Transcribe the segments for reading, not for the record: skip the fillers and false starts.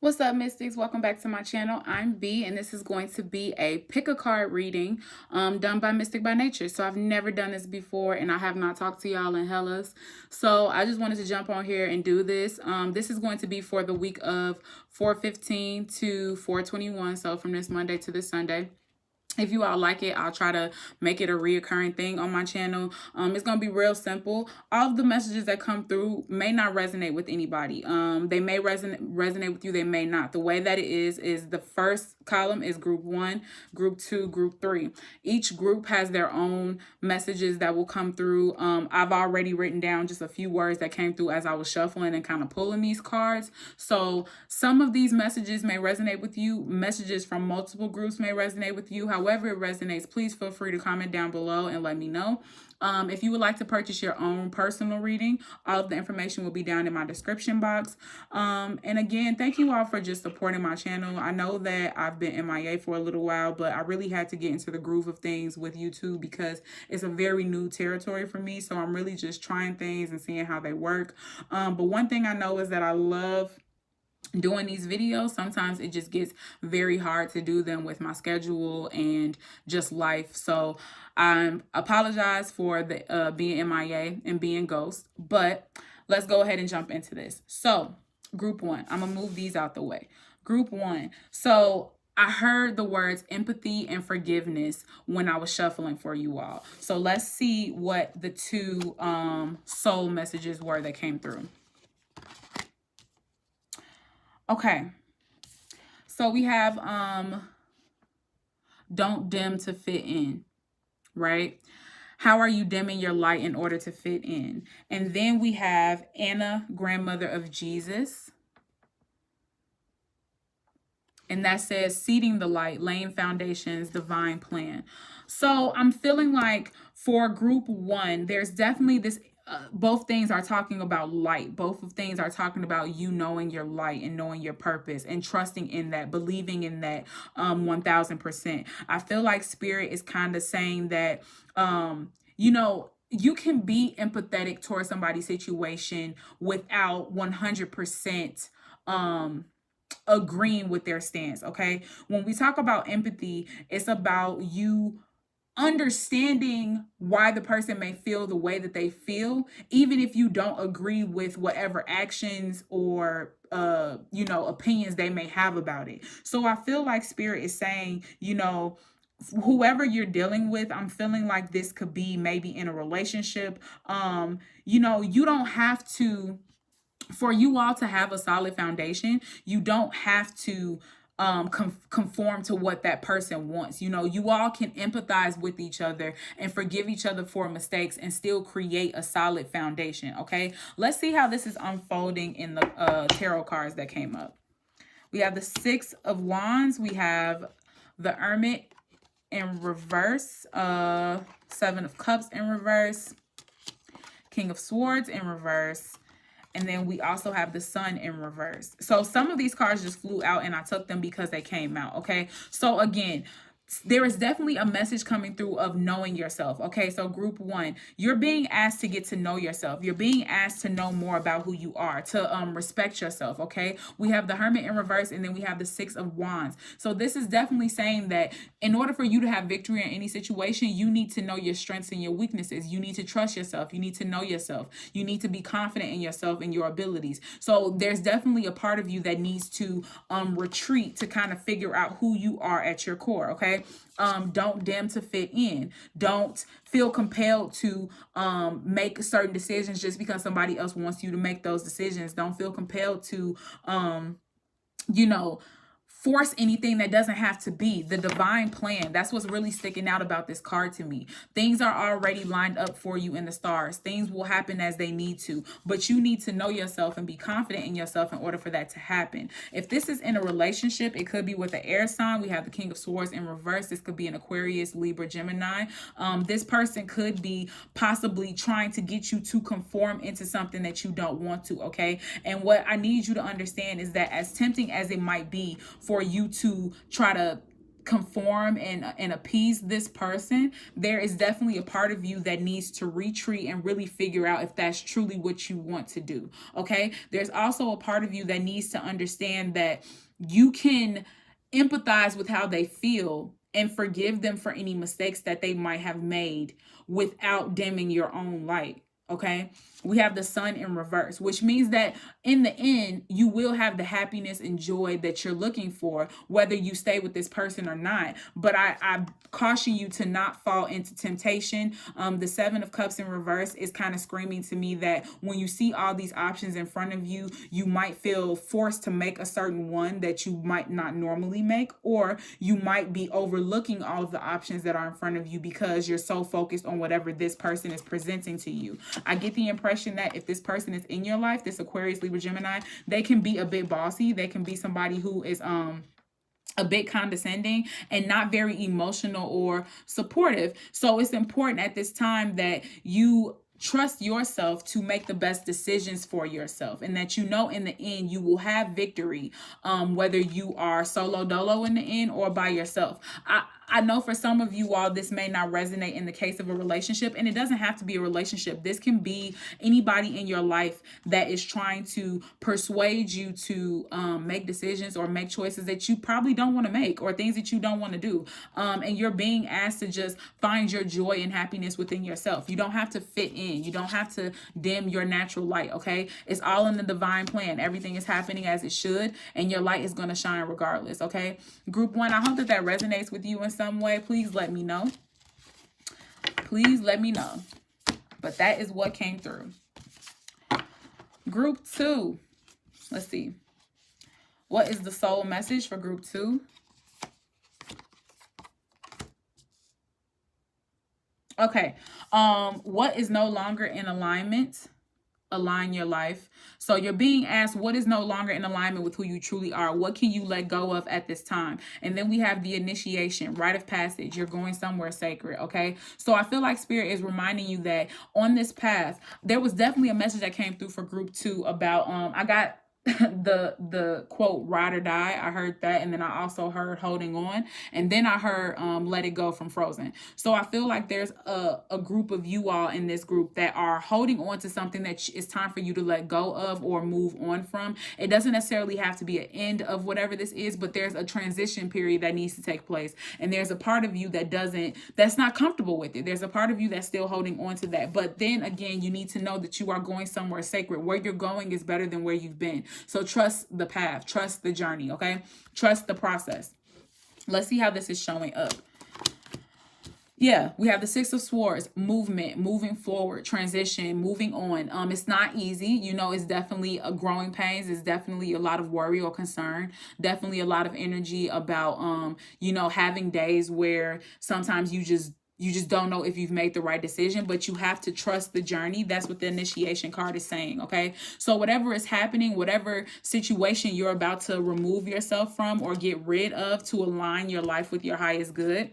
What's up, Mystics? Welcome back to my channel. I'm B, and this is going to be a pick a card reading done by Mystic by Nature. So I've never done this before, and I have not talked to y'all in hellas. So I just wanted to jump on here and do this. This is going to be for the week of 4/15 to 4/21, so from this Monday to this Sunday. If you all like it, I'll try to make it a reoccurring thing on my channel. It's going to be real simple. All of the messages that come through may not resonate with anybody. They may resonate with you. They may not. The way that it is the first column is group 1, group 2, group 3. Each group has their own messages that will come through. I've already written down just a few words that came through as I was shuffling and kind of pulling these cards. So some of these messages may resonate with you. Messages from multiple groups may resonate with you. However it resonates, please feel free to comment down below and let me know. If you would like to purchase your own personal reading, all of the information will be down in my description box. And again, thank you all for just supporting my channel. I know that I've been MIA for a little while, but I really had to get into the groove of things with YouTube because it's a very new territory for me. So I'm really just trying things and seeing how they work. But one thing I know is that I love doing these videos. Sometimes it just gets very hard to do them with my schedule and just life. So I apologize for the being MIA and being ghost, but let's go ahead and jump into this. So group 1, I'm gonna move these out the way. Group 1. So I heard the words empathy and forgiveness when I was shuffling for you all. So let's see what the two soul messages were that came through. Okay, so we have don't dim to fit in, right? How are you dimming your light in order to fit in? And then we have Anna, grandmother of Jesus. And that says seeding the light, laying foundations, divine plan. So I'm feeling like for group 1, there's definitely this both things are talking about light. Both of things are talking about you knowing your light and knowing your purpose and trusting in that, believing in that 1000%. I feel like spirit is kind of saying that, you know, you can be empathetic towards somebody's situation without 100% agreeing with their stance. Okay. When we talk about empathy, it's about you understanding why the person may feel the way that they feel, even if you don't agree with whatever actions or opinions they may have about it. So I feel like spirit is saying, whoever you're dealing with, I'm feeling like this could be maybe in a relationship. You don't have to, for you all to have a solid foundation, you don't have to conform to what that person wants. You all can empathize with each other and forgive each other for mistakes and still create a solid foundation. Okay, let's see how this is unfolding in the tarot cards that came up. We have the 6 of Wands. We have the Hermit in reverse, 7 of Cups in reverse, King of Swords in reverse, and then we also have the Sun in reverse. So some of these cards just flew out and I took them because they came out. Okay. So again, there is definitely a message coming through of knowing yourself. Okay, so group 1, you're being asked to get to know yourself. You're being asked to know more about who you are, to respect yourself. Okay, we have the Hermit in reverse, and then we have the 6 of Wands. So this is definitely saying that in order for you to have victory in any situation, you need to know your strengths and your weaknesses. You need to trust yourself. You need to know yourself. You need to be confident in yourself and your abilities. So there's definitely a part of you that needs to retreat to kind of figure out who you are at your core. Okay. Don't dim to fit in. Don't feel compelled to make certain decisions just because somebody else wants you to make those decisions. Don't feel compelled to force anything that doesn't have to be. The divine plan, that's what's really sticking out about this card to me. Things are already lined up for you in the stars. Things will happen as they need to, but you need to know yourself and be confident in yourself in order for that to happen. If this is in a relationship, it could be with an air sign. We have the King of Swords in reverse. This could be an Aquarius, Libra, Gemini. This person could be possibly trying to get you to conform into something that you don't want to. Okay, and what I need you to understand is that as tempting as it might be for you to try to conform and appease this person, there is definitely a part of you that needs to retreat and really figure out if that's truly what you want to do. Okay, there's also a part of you that needs to understand that you can empathize with how they feel and forgive them for any mistakes that they might have made without dimming your own light. Okay, we have the sun in reverse, which means that in the end, you will have the happiness and joy that you're looking for, whether you stay with this person or not. But I caution you to not fall into temptation. The Seven of Cups in reverse is kind of screaming to me that when you see all these options in front of you, you might feel forced to make a certain one that you might not normally make, or you might be overlooking all of the options that are in front of you because you're so focused on whatever this person is presenting to you. I get the impression that if this person is in your life, this Aquarius, Libra, Gemini, they can be a bit bossy. They can be somebody who is a bit condescending and not very emotional or supportive. So it's important at this time that you trust yourself to make the best decisions for yourself, and that you know in the end you will have victory, whether you are solo dolo in the end or by yourself. I know for some of you all, this may not resonate in the case of a relationship, and it doesn't have to be a relationship. This can be anybody in your life that is trying to persuade you to make decisions or make choices that you probably don't want to make, or things that you don't want to do. And you're being asked to just find your joy and happiness within yourself. You don't have to fit in. You don't have to dim your natural light, okay? It's all in the divine plan. Everything is happening as it should, and your light is going to shine regardless, okay? Group 1, I hope that resonates with you in some way. Please let me know. Please let me know. But that is what came through. Group 2. Let's see. What is the soul message for group 2? Okay. What is no longer in alignment? Align your life. So you're being asked, what is no longer in alignment with who you truly are? What can you let go of at this time? And then we have the initiation, rite of passage. You're going somewhere sacred, okay? So I feel like Spirit is reminding you that on this path, there was definitely a message that came through for group 2 about, I got the quote ride or die. I heard that, and then I also heard holding on, and then I heard let it go from Frozen. So I feel like there's a group of you all in this group that are holding on to something that it's time for you to let go of or move on from. It doesn't necessarily have to be an end of whatever this is, but there's a transition period that needs to take place, and there's a part of you that's not comfortable with it. There's a part of you that's still holding on to that. But then again, you need to know that you are going somewhere sacred. Where you're going is better than where you've been. So trust the path, trust the journey, okay? Trust the process. Let's see how this is showing up. Yeah, we have the Six of Swords, movement, moving forward, transition, moving on. It's not easy. You know, it's definitely a growing pains. It's definitely a lot of worry or concern. Definitely a lot of energy about, having days where sometimes you just don't know if you've made the right decision, but you have to trust the journey. That's what the initiation card is saying, okay? So whatever is happening, whatever situation you're about to remove yourself from or get rid of to align your life with your highest good,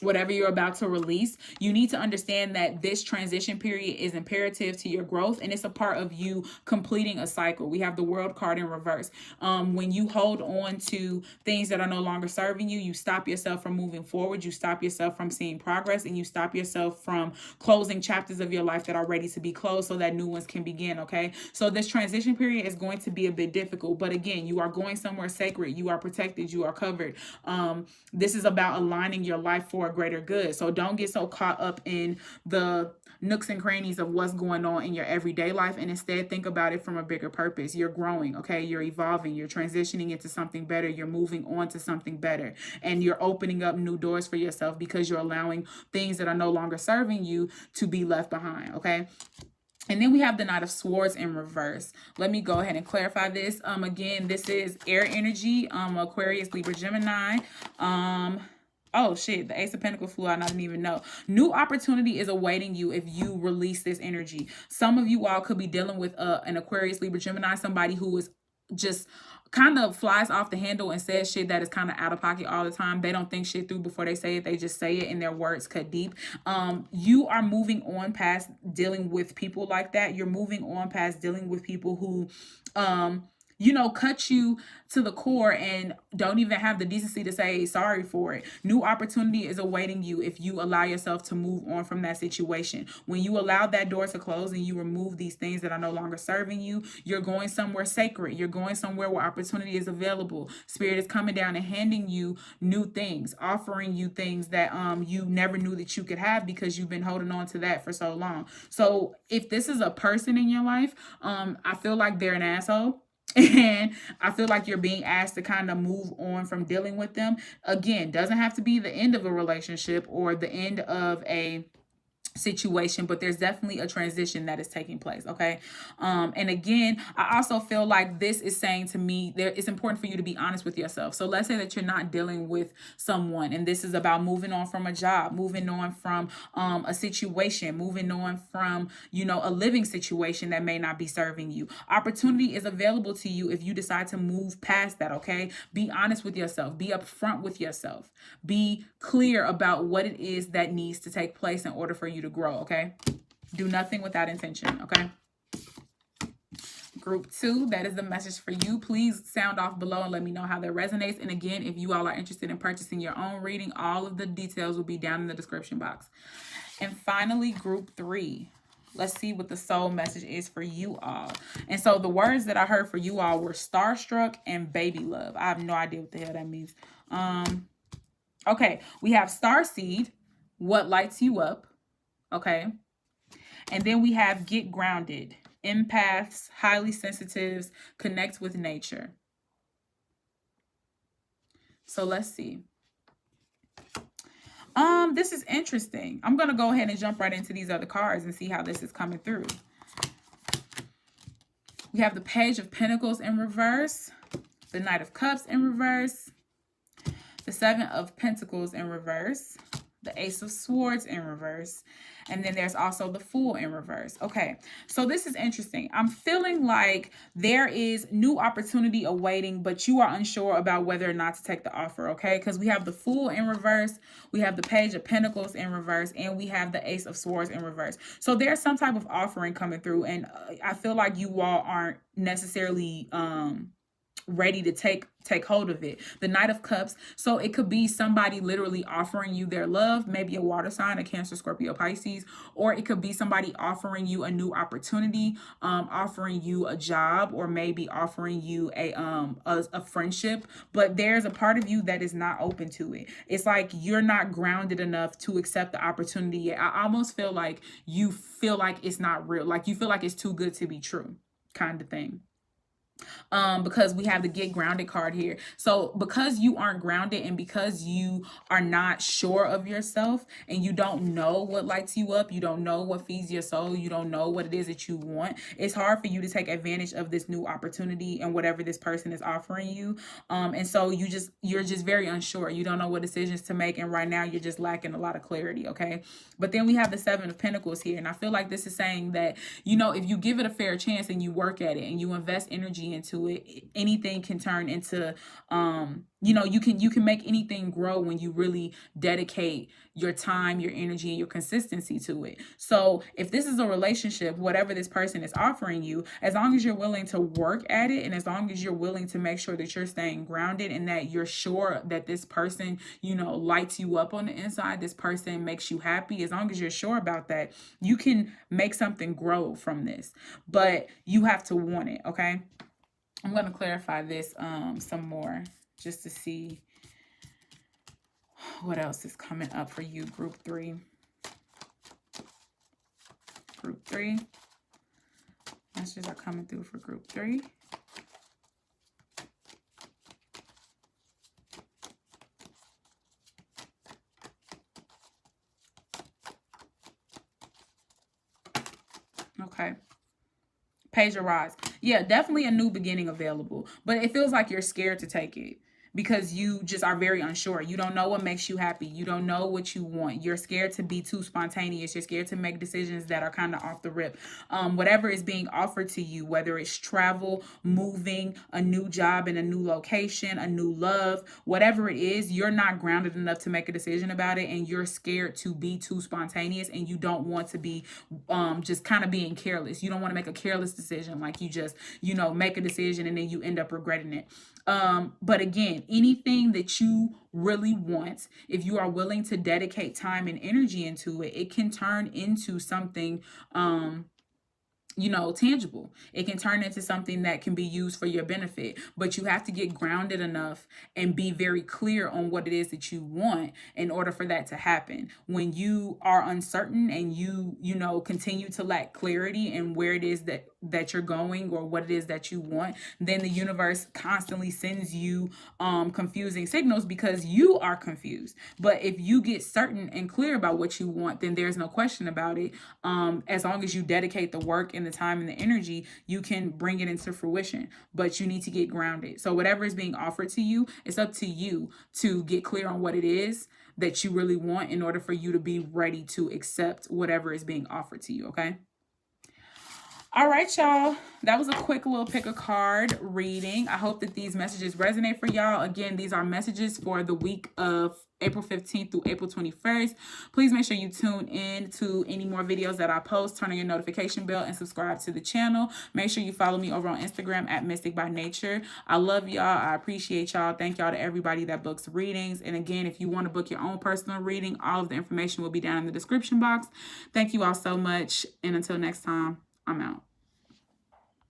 whatever you're about to release, you need to understand that this transition period is imperative to your growth, and it's a part of you completing a cycle. We have the World card in reverse. When you hold on to things that are no longer serving you, you stop yourself from moving forward, you stop yourself from seeing progress, and you stop yourself from closing chapters of your life that are ready to be closed so that new ones can begin, okay? So this transition period is going to be a bit difficult, but again, you are going somewhere sacred, you are protected, you are covered. This is about aligning your life for a greater good. So don't get so caught up in the nooks and crannies of what's going on in your everyday life, and instead think about it from a bigger purpose. You're growing, okay? You're evolving, you're transitioning into something better, you're moving on to something better, and you're opening up new doors for yourself because you're allowing things that are no longer serving you to be left behind, okay? And then we have the Knight of Swords in reverse. Let me go ahead and clarify this. Again, this is air energy, Aquarius, Libra, Gemini. Oh shit, the Ace of Pentacles flew out and I didn't even know. New opportunity is awaiting you if you release this energy. Some of you all could be dealing with an Aquarius, Libra, Gemini, somebody who is just kind of flies off the handle and says shit that is kind of out of pocket all the time. They don't think shit through before they say it. They just say it and their words cut deep. You are moving on past dealing with people like that. You're moving on past dealing with people who cut you to the core and don't even have the decency to say sorry for it. New opportunity is awaiting you if you allow yourself to move on from that situation. When you allow that door to close and you remove these things that are no longer serving you, you're going somewhere sacred. You're going somewhere where opportunity is available. Spirit is coming down and handing you new things, offering you things that you never knew that you could have because you've been holding on to that for so long. So if this is a person in your life, I feel like they're an asshole. And I feel like you're being asked to kind of move on from dealing with them. Again, doesn't have to be the end of a relationship or the end of a situation, but there's definitely a transition that is taking place. Okay. And again, I also feel like this is saying to me it's important for you to be honest with yourself. So let's say that you're not dealing with someone and this is about moving on from a job, moving on from a situation, moving on from a living situation that may not be serving you. Opportunity is available to you if you decide to move past that. Okay. Be honest with yourself, be upfront with yourself, be clear about what it is that needs to take place in order for you to grow. Okay. Do nothing without intention. Okay. Group 2, that is the message for you. Please sound off below and let me know how that resonates. And again, if you all are interested in purchasing your own reading, all of the details will be down in the description box. And finally, group 3. Let's see what the soul message is for you all. And so the words that I heard for you all were starstruck and baby love. I have no idea what the hell that means. Okay, we have starseed, what lights you up. Okay. And then we have get grounded, empaths, highly sensitives, connect with nature. So let's see. This is interesting. I'm going to go ahead and jump right into these other cards and see how this is coming through. We have the Page of Pentacles in reverse, the Knight of Cups in reverse, the Seven of Pentacles in reverse, the Ace of Swords in reverse, and then there's also the Fool in reverse. Okay, so this is interesting. I'm feeling like there is new opportunity awaiting, but you are unsure about whether or not to take the offer, okay? Because we have the Fool in reverse, we have the Page of Pentacles in reverse, and we have the Ace of Swords in reverse. So there's some type of offering coming through, and I feel like you all aren't necessarily ready to take hold of it. The Knight of Cups, so it could be somebody literally offering you their love, maybe a water sign, a Cancer, Scorpio, Pisces, or it could be somebody offering you a new opportunity, offering you a job, or maybe offering you a friendship. But there's a part of you that is not open to it. It's like you're not grounded enough to accept the opportunity yet. I almost feel like you feel like it's not real, like you feel like it's too good to be true, kind of thing. Because we have the get grounded card here. So because you aren't grounded and because you are not sure of yourself and you don't know what lights you up, you don't know what feeds your soul, you don't know what it is that you want, it's hard for you to take advantage of this new opportunity and whatever this person is offering you. And so you're just very unsure. You don't know what decisions to make, and right now you're just lacking a lot of clarity. Okay. But then we have the Seven of Pentacles here, and I feel like this is saying that, if you give it a fair chance and you work at it and you invest energy into it, anything can turn into you can make anything grow when you really dedicate your time, your energy, and your consistency to it. So if this is a relationship, whatever this person is offering you, as long as you're willing to work at it, and as long as you're willing to make sure that you're staying grounded and that you're sure that this person, lights you up on the inside, this person makes you happy, as long as you're sure about that, you can make something grow from this. But you have to want it, okay? I'm going to clarify this some more just to see what else is coming up for you, group 3. Group 3. Messages are coming through for group 3. Okay. Page of Rods. Yeah, definitely a new beginning available, but it feels like you're scared to take it. because you just are very unsure. You don't know what makes you happy. You don't know what you want. You're scared to be too spontaneous. You're scared to make decisions that are kind of off the rip. Whatever is being offered to you, whether it's travel, moving, a new job in a new location, a new love, whatever it is, you're not grounded enough to make a decision about it, and you're scared to be too spontaneous, and you don't want to be just kind of being careless. You don't want to make a careless decision, like you just, make a decision and then you end up regretting it. But again, anything that you really want, if you are willing to dedicate time and energy into it, it can turn into something tangible. It can turn into something that can be used for your benefit, but you have to get grounded enough and be very clear on what it is that you want in order for that to happen. When you are uncertain and you continue to lack clarity in where it is that you're going or what it is that you want, then the universe constantly sends you confusing signals because you are confused. But if you get certain and clear about what you want, then there's no question about it. As long as you dedicate the work and the time and the energy, you can bring it into fruition. But you need to get grounded. So whatever is being offered to you, it's up to you to get clear on what it is that you really want in order for you to be ready to accept whatever is being offered to you. Okay. All right, y'all. That was a quick little pick a card reading. I hope that these messages resonate for y'all. Again, these are messages for the week of April 15th through April 21st. Please make sure you tune in to any more videos that I post. Turn on your notification bell and subscribe to the channel. Make sure you follow me over on Instagram at Mystic by Nature. I love y'all. I appreciate y'all. Thank y'all to everybody that books readings. And again, if you want to book your own personal reading, all of the information will be down in the description box. Thank you all so much. And until next time, I'm out.